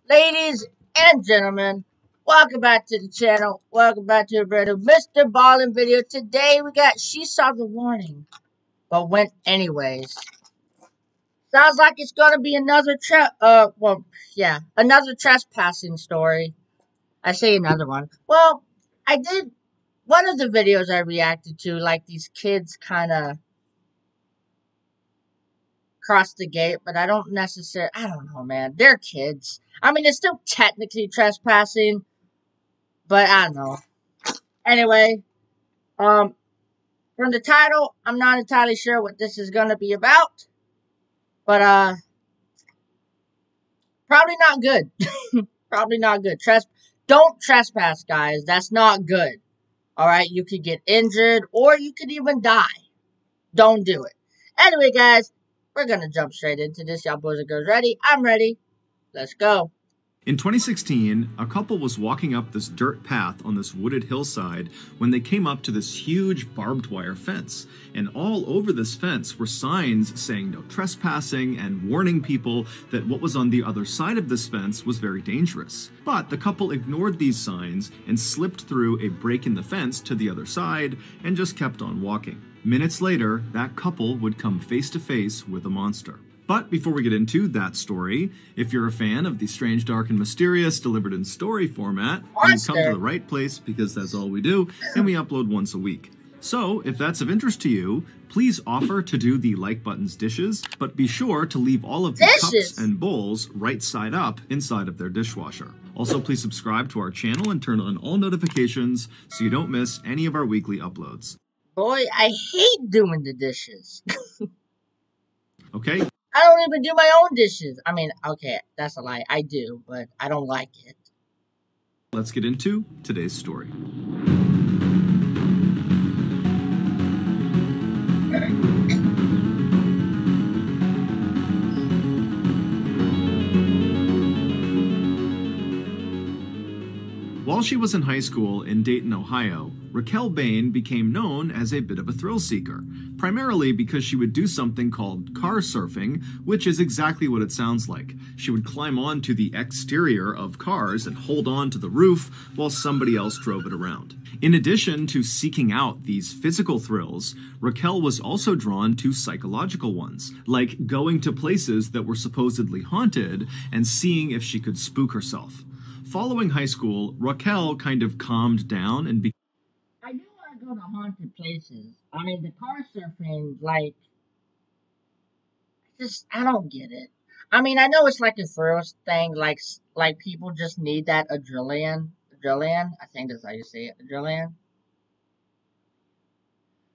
Ladies and gentlemen, welcome back to the channel. Welcome back to a brand new Mr. Ballin video. Today we got She Saw the Warning, but went anyways. Sounds like it's gonna be another another trespassing story. I say another one. Well, I did one of the videos I reacted to, like these kids kind of cross the gate, but I don't know, man. They're kids. I mean, it's still technically trespassing, but I don't know. Anyway, um, from the title, I'm not entirely sure what this is gonna be about, but probably not good. Probably not good. Don't trespass, guys. That's not good. All right, you could get injured or you could even die. Don't do it. Anyway, guys, we're gonna jump straight into this. Y'all boys and girls ready? I'm ready. Let's go. In 2016, a couple was walking up this dirt path on this wooded hillside when they came up to this huge barbed wire fence. And all over this fence were signs saying no trespassing and warning people that what was on the other side of this fence was very dangerous. But the couple ignored these signs and slipped through a break in the fence to the other side and just kept on walking. Minutes later, that couple would come face to face with a monster. But before we get into that story, if you're a fan of the strange, dark, and mysterious delivered in story format, you've come to the right place because that's all we do, and we upload once a week. So, if that's of interest to you, please offer to do the like button's dishes, but be sure to leave all of the cups and bowls right side up inside of their dishwasher. Also, please subscribe to our channel and turn on all notifications so you don't miss any of our weekly uploads. Boy, I hate doing the dishes. Okay? I don't even do my own dishes. I mean, okay, that's a lie. I do, but I don't like it. Let's get into today's story. While she was in high school in Dayton, Ohio, Raquel Bain became known as a bit of a thrill seeker, primarily because she would do something called car surfing, which is exactly what it sounds like. She would climb onto the exterior of cars and hold on to the roof while somebody else drove it around. In addition to seeking out these physical thrills, Raquel was also drawn to psychological ones, like going to places that were supposedly haunted and seeing if she could spook herself. Following high school, Raquel kind of calmed down and I do want to go to haunted places. I mean, the car surfing, I don't get it. I mean, I know it's like a thrill thing, like people just need that adrenaline. Adrenaline, I think that's how you say it, adrenaline.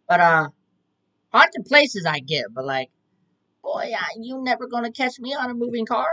But, haunted places I get, but boy, you never gonna catch me on a moving car.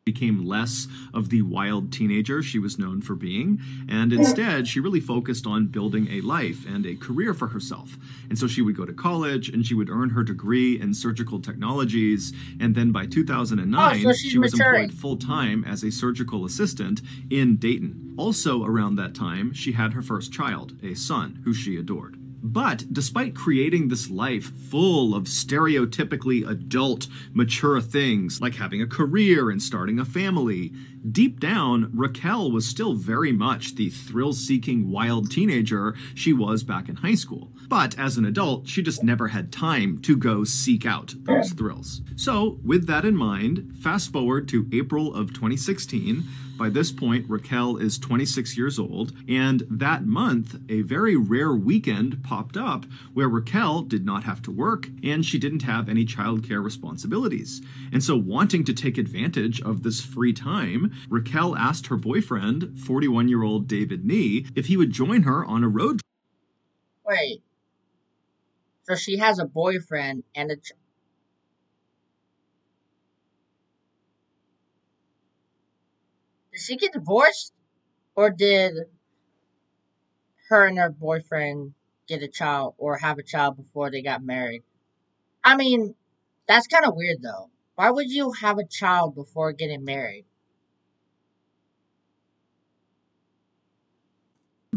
Became less of the wild teenager she was known for being, and instead she really focused on building a life and a career for herself. And so she would go to college and she would earn her degree in surgical technologies, and then by 2009 she was employed full-time as a surgical assistant in Dayton. Also around that time she had her first child, a son who she adored. But despite creating this life full of stereotypically adult, mature things like having a career and starting a family, deep down, Raquel was still very much the thrill-seeking wild teenager she was back in high school. But as an adult, she just never had time to go seek out those thrills. So, with that in mind, fast forward to April of 2016. By this point, Raquel is 26 years old, and that month, a very rare weekend popped up where Raquel did not have to work and she didn't have any childcare responsibilities. And so, wanting to take advantage of this free time, Raquel asked her boyfriend, 41-year-old David Nee, if he would join her on a road trip. Wait. So she has a boyfriend and Did she get divorced? Or did her and her boyfriend get a child or have a child before they got married? I mean, that's kind of weird though. Why would you have a child before getting married?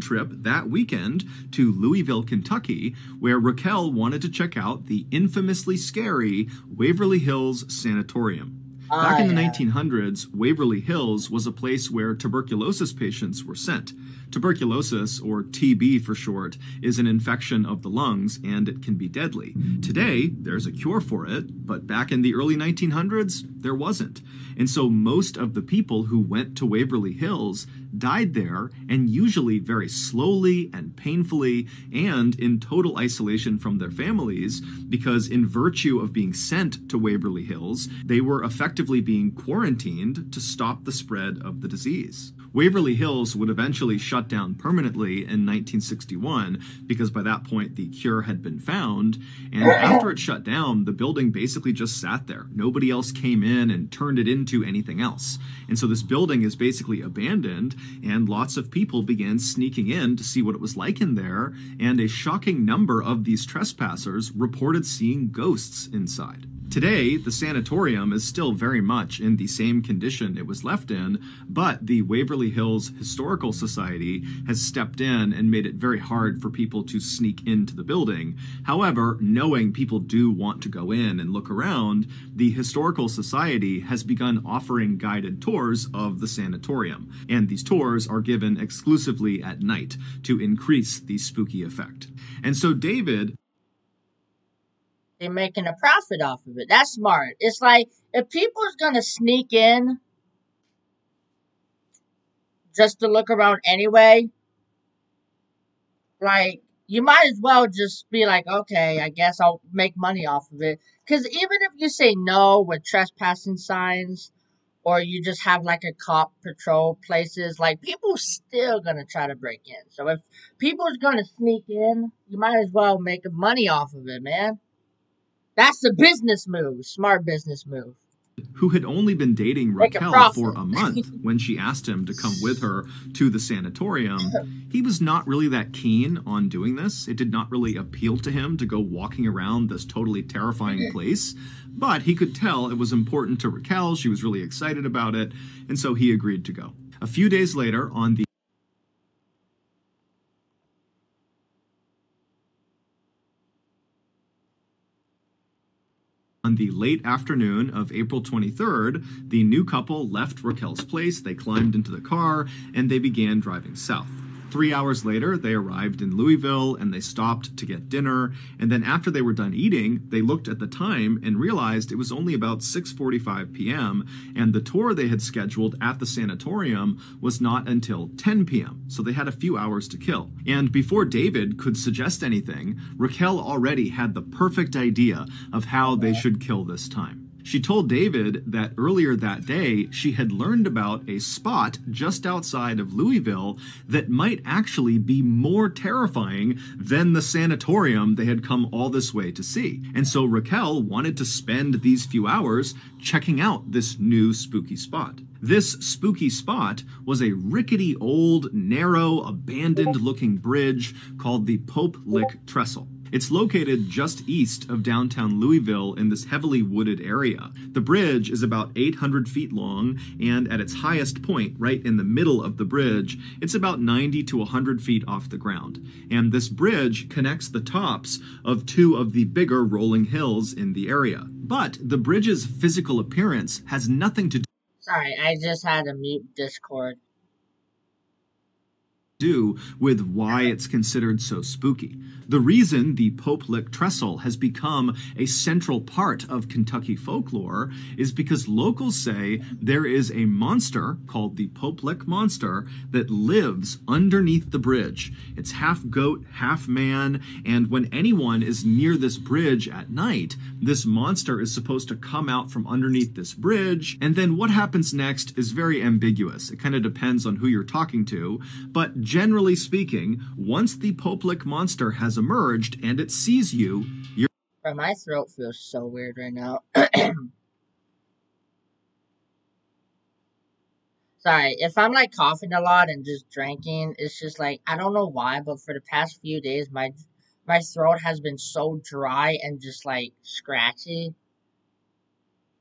Trip that weekend to Louisville, Kentucky, where Raquel wanted to check out the infamously scary Waverly Hills Sanatorium. Back Ah, in the yeah. 1900s, Waverly Hills was a place where tuberculosis patients were sent. Tuberculosis, or TB for short, is an infection of the lungs and it can be deadly. Today, there's a cure for it, but back in the early 1900s, there wasn't. And so most of the people who went to Waverly Hills died there, and usually very slowly and painfully, and in total isolation from their families, because in virtue of being sent to Waverly Hills, they were effectively being quarantined to stop the spread of the disease. Waverly Hills would eventually shut down permanently in 1961 because by that point the cure had been found, and after it shut down, the building basically just sat there. Nobody else came in and turned it into anything else. And so this building is basically abandoned, and lots of people began sneaking in to see what it was like in there, and a shocking number of these trespassers reported seeing ghosts inside. Today, the sanatorium is still very much in the same condition it was left in, but the Waverly Hills Historical Society has stepped in and made it very hard for people to sneak into the building. However, knowing people do want to go in and look around, the Historical Society has begun offering guided tours of the sanatorium, and these tours are given exclusively at night to increase the spooky effect. And so David They're making a profit off of it. That's smart. It's like if people's gonna sneak in just to look around anyway, like you might as well just be like, okay, I guess I'll make money off of it. Because even if you say no with trespassing signs, or you just have like a cop patrol places, like people still gonna try to break in. So if people's gonna sneak in, you might as well make money off of it, man. That's a business move, smart business move. who had only been dating Make a Raquel for profit. a month when she asked him to come with her to the sanatorium, he was not really that keen on doing this. It did not really appeal to him to go walking around this totally terrifying place, but he could tell it was important to Raquel. She was really excited about it, and so he agreed to go. A few days later, on the late afternoon of April 23rd, the new couple left Raquel's place, they climbed into the car, and they began driving south. 3 hours later, they arrived in Louisville and they stopped to get dinner. And then after they were done eating, they looked at the time and realized it was only about 6:45 p.m. And the tour they had scheduled at the sanatorium was not until 10 p.m. So they had a few hours to kill. And before David could suggest anything, Raquel already had the perfect idea of how they should kill this time. She told David that earlier that day she had learned about a spot just outside of Louisville that might actually be more terrifying than the sanatorium they had come all this way to see. And so Raquel wanted to spend these few hours checking out this new spooky spot. This spooky spot was a rickety old, narrow, abandoned-looking bridge called the Pope Lick Trestle. It's located just east of downtown Louisville in this heavily wooded area. The bridge is about 800 feet long, and at its highest point, right in the middle of the bridge, it's about 90 to 100 feet off the ground. And this bridge connects the tops of two of the bigger rolling hills in the area. But the bridge's physical appearance has nothing to Sorry, I just had to mute Discord. do with why it's considered so spooky. The reason the Pope Lick Trestle has become a central part of Kentucky folklore is because locals say there is a monster called the Pope Lick Monster that lives underneath the bridge. It's half goat, half man, and when anyone is near this bridge at night, this monster is supposed to come out from underneath this bridge, and then what happens next is very ambiguous. It kind of depends on who you're talking to, but generally speaking, once the Pope Lick Monster has emerged and it sees you, you're Bro, my throat feels so weird right now. Sorry, if I'm like coughing a lot and just drinking, it's just like I don't know why, but for the past few days, my throat has been so dry and just like scratchy.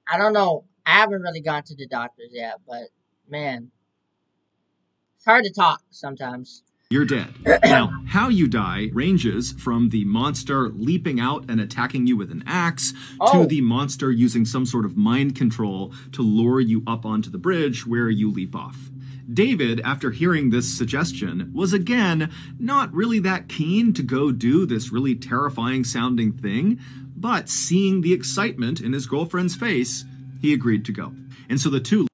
I don't know. I haven't really gone to the doctors yet, but man, it's hard to talk sometimes. you're dead. Now, how you die ranges from the monster leaping out and attacking you with an axe to the monster using some sort of mind control to lure you up onto the bridge where you leap off. David, after hearing this suggestion, was again not really that keen to go do this really terrifying sounding thing, but seeing the excitement in his girlfriend's face, he agreed to go. And so the two...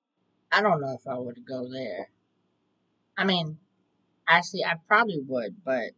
I don't know if I would go there. I mean, actually, I probably would, but...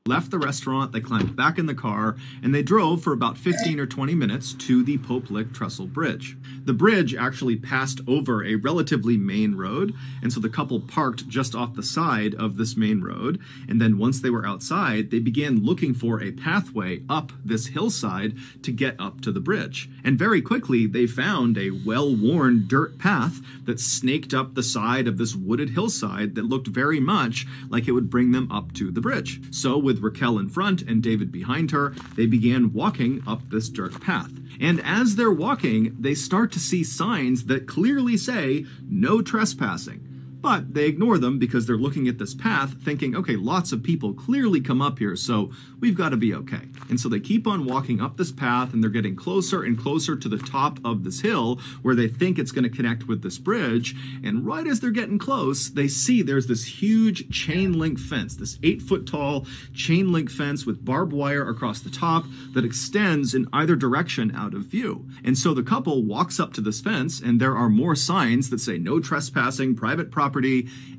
left the restaurant, they climbed back in the car, and they drove for about 15 or 20 minutes to the Pope Lick Trestle Bridge. The bridge actually passed over a relatively main road, and so the couple parked just off the side of this main road, and then once they were outside, they began looking for a pathway up this hillside to get up to the bridge. And very quickly, they found a well-worn dirt path that snaked up the side of this wooded hillside that looked very much like it would bring them up to the bridge. So with Raquel in front and David behind her, they began walking up this dirt path. And as they're walking, they start to see signs that clearly say, "No trespassing." But they ignore them because they're looking at this path thinking, okay, lots of people clearly come up here, so we've got to be okay. And so they keep on walking up this path, and they're getting closer and closer to the top of this hill where they think it's going to connect with this bridge. And right as they're getting close, they see there's this huge chain link fence, this 8-foot tall chain link fence with barbed wire across the top that extends in either direction out of view. And so the couple walks up to this fence, and there are more signs that say no trespassing, private property,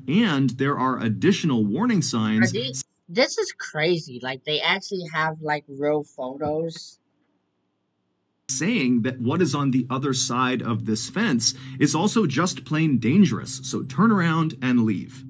and there are additional warning signs. This is crazy. Like, they actually have, like, real photos saying that what is on the other side of this fence is also just plain dangerous, so turn around and leave.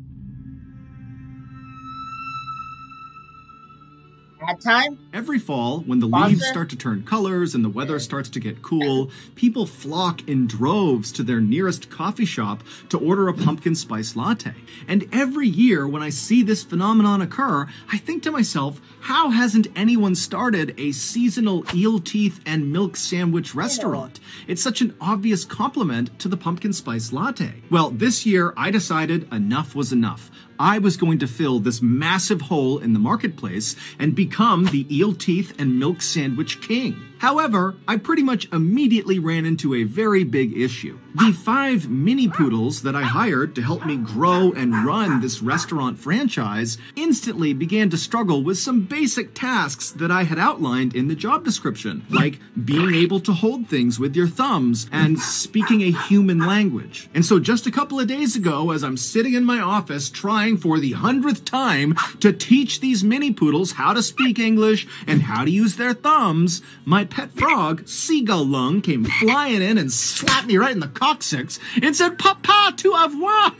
At time? Every fall, when the leaves start to turn colors and the weather starts to get cool, people flock in droves to their nearest coffee shop to order a pumpkin spice latte. And every year, when I see this phenomenon occur, I think to myself, how hasn't anyone started a seasonal eel teeth and milk sandwich restaurant? It's such an obvious compliment to the pumpkin spice latte. Well, this year, I decided enough was enough. I was going to fill this massive hole in the marketplace and become the eel teeth and milk sandwich king. However, I pretty much immediately ran into a very big issue. The 5 mini poodles that I hired to help me grow and run this restaurant franchise instantly began to struggle with some basic tasks that I had outlined in the job description, like being able to hold things with your thumbs and speaking a human language. And so just a couple of days ago, as I'm sitting in my office trying for the 100th time to teach these mini poodles how to speak English and how to use their thumbs, my pet frog, Seagull Lung, came flying in and slapped me right in the coccyx and said, "Papa, tu avoir."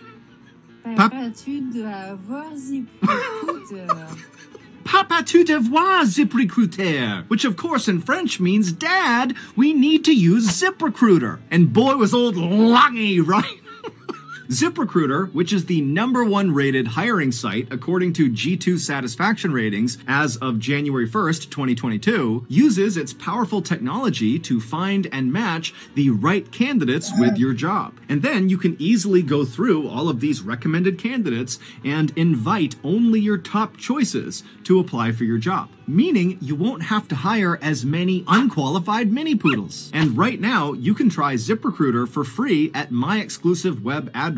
Papa, tu dois avoir ZipRecruiter. Papa, tu devoir ZipRecruiter, which of course in French means, Dad, we need to use ZipRecruiter. And boy was old Lungy right. ZipRecruiter, which is the #1 rated hiring site according to G2 satisfaction ratings as of January 1st, 2022, uses its powerful technology to find and match the right candidates with your job. And then you can easily go through all of these recommended candidates and invite only your top choices to apply for your job, meaning you won't have to hire as many unqualified mini poodles. And right now, you can try ZipRecruiter for free at my exclusive web address,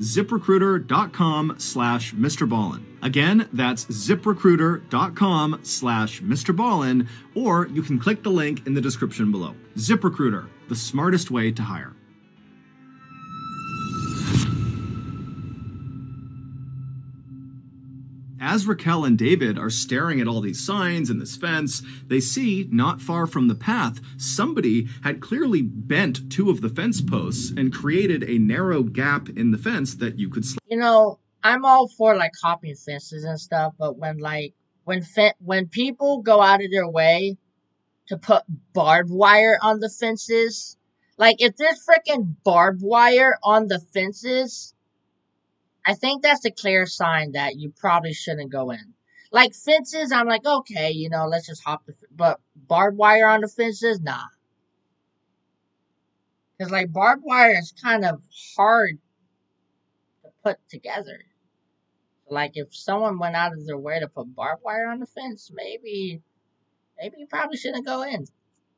ZipRecruiter.com/Mr. Ballin. Again, that's ZipRecruiter.com/Mr. Ballin, or you can click the link in the description below. ZipRecruiter, the smartest way to hire. As Raquel and David are staring at all these signs and this fence, they see, not far from the path, somebody had clearly bent 2 of the fence posts and created a narrow gap in the fence that you could slide. You know, I'm all for, like, hopping fences and stuff, but when people go out of their way to put barbed wire on the fences, like, if there's freaking barbed wire on the fences, I think that's a clear sign that you probably shouldn't go in. Like, fences, I'm like, okay, you know, let's just hop but barbed wire on the fences, nah. Because, like, barbed wire is kind of hard to put together. Like if someone went out of their way to put barbed wire on the fence, maybe you probably shouldn't go in.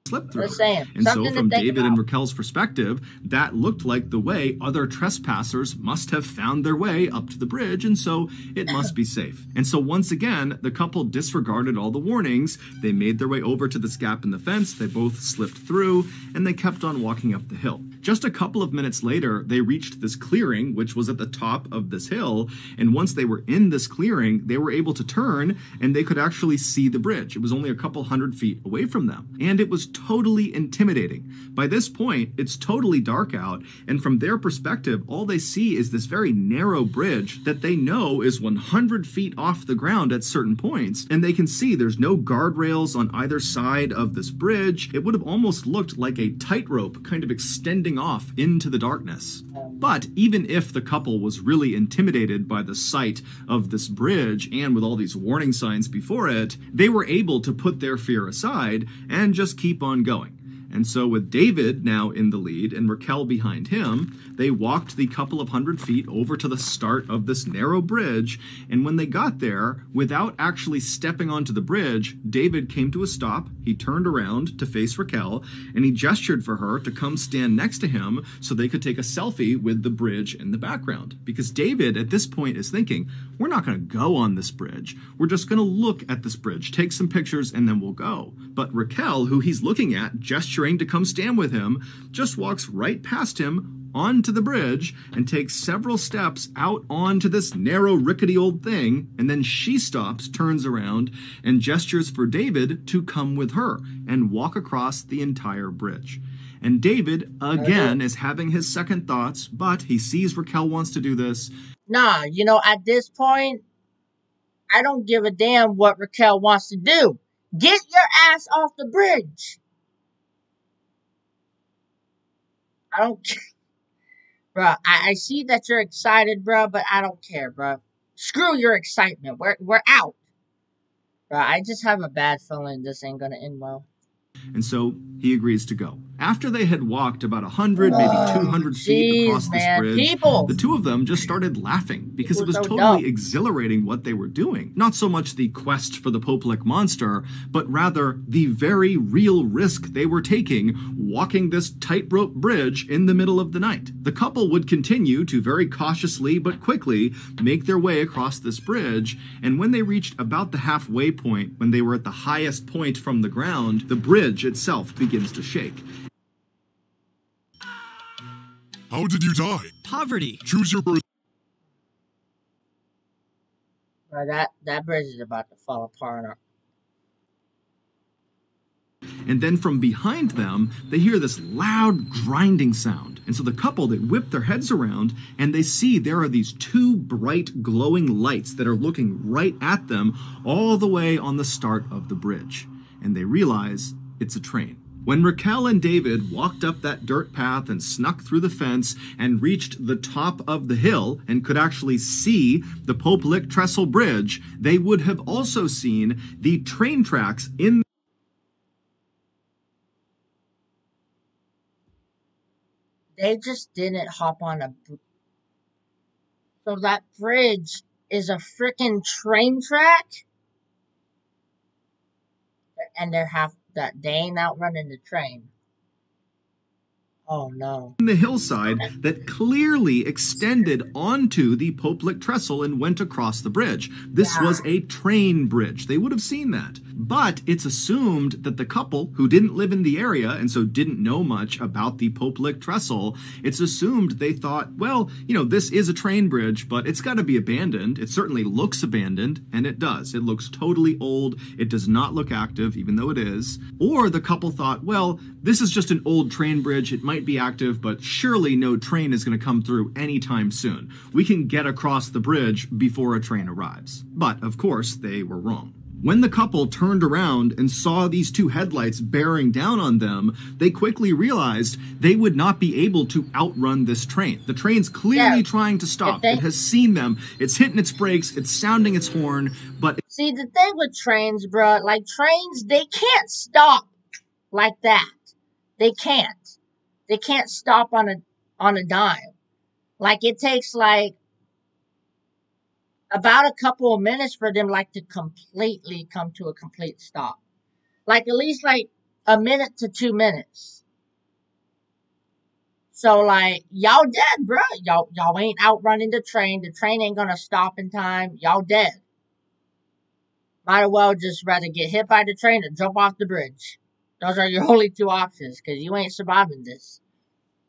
Slip through. Just saying. And so Something to from think David and about. Raquel's perspective, that looked like the way other trespassers must have found their way up to the bridge, and so it must be safe. And so once again, the couple disregarded all the warnings. They made their way over to this gap in the fence, they both slipped through, and they kept on walking up the hill. Just a couple of minutes later, they reached this clearing, which was at the top of this hill, and once they were in this clearing, they were able to turn, and they could actually see the bridge. It was only a couple hundred feet away from them, and it was totally intimidating. By this point, it's totally dark out, and from their perspective, all they see is this very narrow bridge that they know is 100 feet off the ground at certain points, and they can see there's no guardrails on either side of this bridge. It would have almost looked like a tightrope kind of extending off into the darkness. But even if the couple was really intimidated by the sight of this bridge and with all these warning signs before it, they were able to put their fear aside and just keep on going. And so with David now in the lead and Raquel behind him, they walked the couple of hundred feet over to the start of this narrow bridge. And when they got there, without actually stepping onto the bridge, David came to a stop. He turned around to face Raquel and he gestured for her to come stand next to him so they could take a selfie with the bridge in the background. Because David at this point is thinking, we're not going to go on this bridge. We're just going to look at this bridge, take some pictures, and then we'll go. But Raquel, who he's looking at, gesturing to come stand with him, just walks right past him onto the bridge and takes several steps out onto this narrow, rickety old thing, and then she stops, turns around, and gestures for David to come with her and walk across the entire bridge. And David, again, is having his second thoughts, but he sees Raquel wants to do this. Nah, at this point, I don't give a damn what Raquel wants to do. Get your ass off the bridge. I don't care. Bruh, I see that you're excited, bruh, but I don't care, bruh. Screw your excitement. We're out. Bruh, I just have a bad feeling this ain't gonna end well. And so he agrees to go. After they had walked about 100, maybe 200 feet across this bridge, the two of them just started laughing because it was totally exhilarating what they were doing. Not so much the quest for the Popelik monster, but rather the very real risk they were taking walking this tightrope bridge in the middle of the night. The couple would continue to very cautiously but quickly make their way across this bridge, and when they reached about the halfway point, when they were at the highest point from the ground, the bridge itself begins to shake. How did you die? Poverty. Choose your birth. That bridge is about to fall apart. And then from behind them, they hear this loud grinding sound. And so the couple, they whip their heads around and they see there are these two bright glowing lights that are looking right at them all the way on the start of the bridge. And they realize it's a train. When Raquel and David walked up that dirt path and snuck through the fence and reached the top of the hill and could actually see the Popelik Trestle Bridge, they would have also seen the train tracks in. They just didn't hop on a. So that bridge is a freaking train track? And they ain't outrunning the train. Oh no. The hillside that clearly extended onto the Popelik Trestle and went across the bridge. This was a train bridge. They would have seen that. But it's assumed that the couple, who didn't live in the area and so didn't know much about the Popelik Trestle, it's assumed they thought, well, this is a train bridge, but it's got to be abandoned. It certainly looks abandoned, and it does. It looks totally old. It does not look active, even though it is. Or the couple thought, well, this is just an old train bridge. It might be active, but surely no train is going to come through anytime soon. We can get across the bridge before a train arrives. But, of course, they were wrong. When the couple turned around and saw these two headlights bearing down on them, they quickly realized they would not be able to outrun this train. The train's clearly trying to stop. It has seen them. It's hitting its brakes. It's sounding its horn. But see, the thing with trains, bro, like trains, they can't stop like that. They can't. They can't stop on a dime. Like it takes like about a couple of minutes for them like to completely come to a complete stop. Like at least like a minute to 2 minutes. So like y'all dead, bro. Y'all ain't outrunning the train. The train ain't gonna stop in time. Y'all dead. Might as well just rather get hit by the train or jump off the bridge. Those are your only two options, because you ain't surviving this.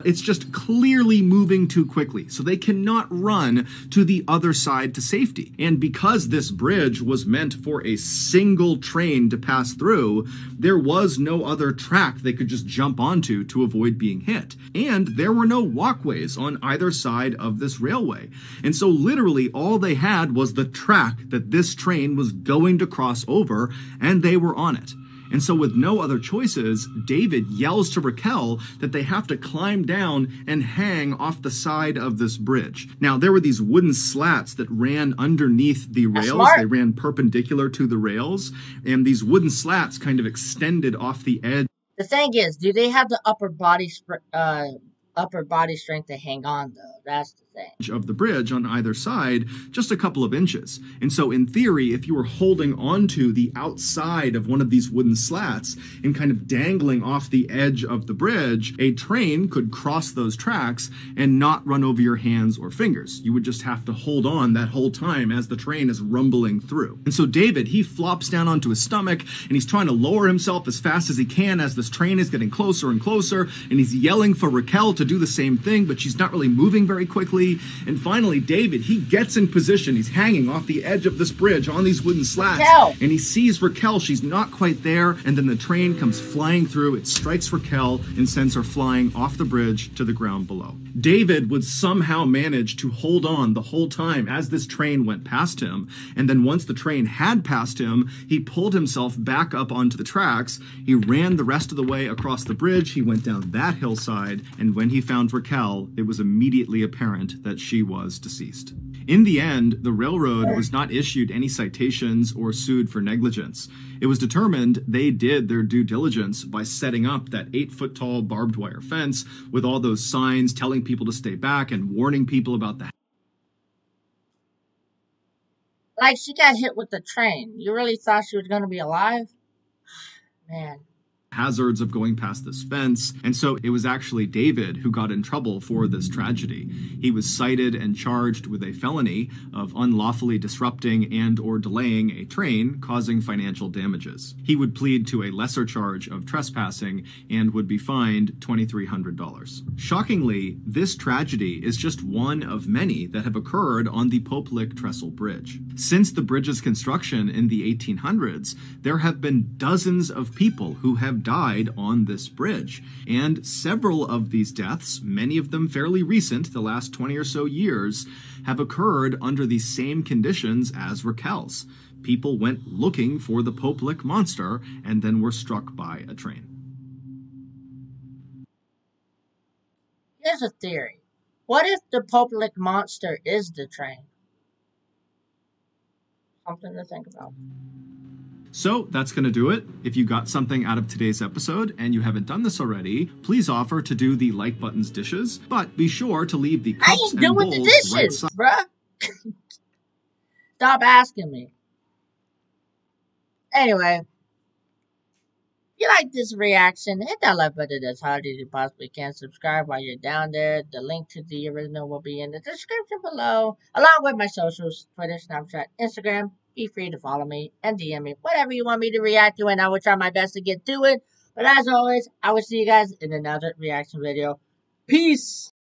It's just clearly moving too quickly, so they cannot run to the other side to safety. And because this bridge was meant for a single train to pass through, there was no other track they could just jump onto to avoid being hit. And there were no walkways on either side of this railway. And so literally all they had was the track that this train was going to cross over, and they were on it. And so with no other choices, David yells to Raquel that they have to climb down and hang off the side of this bridge. Now, there were these wooden slats that ran underneath the rails. They ran perpendicular to the rails, and these wooden slats kind of extended off the edge. The thing is, do they have the upper body strength to hang on, though? That's the thing. Of the bridge on either side, just a couple of inches. And so in theory, if you were holding onto the outside of one of these wooden slats and kind of dangling off the edge of the bridge, a train could cross those tracks and not run over your hands or fingers. You would just have to hold on that whole time as the train is rumbling through. And so David, he flops down onto his stomach and he's trying to lower himself as fast as he can as this train is getting closer and closer, and he's yelling for Raquel to do the same thing, but she's not really moving very quickly. And finally, David, he gets in position. He's hanging off the edge of this bridge on these wooden slats. Raquel. And he sees Raquel. She's not quite there. And then the train comes flying through. It strikes Raquel and sends her flying off the bridge to the ground below. David would somehow manage to hold on the whole time as this train went past him. And then once the train had passed him, he pulled himself back up onto the tracks. He ran the rest of the way across the bridge. He went down that hillside. And when he found Raquel, it was immediately apparent that she was deceased. In the end, the railroad was not issued any citations or sued for negligence. It was determined they did their due diligence by setting up that 8-foot-tall barbed wire fence with all those signs telling people to stay back and warning people about the... Like, she got hit with the train. You really thought she was going to be alive? Man. hazards of going past this fence, and so it was actually David who got in trouble for this tragedy. He was cited and charged with a felony of unlawfully disrupting and or delaying a train, causing financial damages. He would plead to a lesser charge of trespassing and would be fined $2,300. Shockingly, this tragedy is just one of many that have occurred on the Poplick Trestle Bridge. Since the bridge's construction in the 1800s, there have been dozens of people who have died on this bridge, and several of these deaths, many of them fairly recent, the last 20 or so years, have occurred under the same conditions as Raquel's. People went looking for the Poplick monster and then were struck by a train. Here's a theory. What if the Poplick monster is the train? Something to think about. So that's going to do it. If you got something out of today's episode and you haven't done this already, please offer to do the like button's dishes, but be sure to leave the cups and bowls the dishes, bruh. Stop asking me. Anyway, if you like this reaction, hit that like button as hard as you possibly can. Subscribe while you're down there. The link to the original will be in the description below, along with my socials, Twitter, Snapchat, Instagram. Be free to follow me and DM me whatever you want me to react to, and I will try my best to get to it. But as always, I will see you guys in another reaction video. Peace!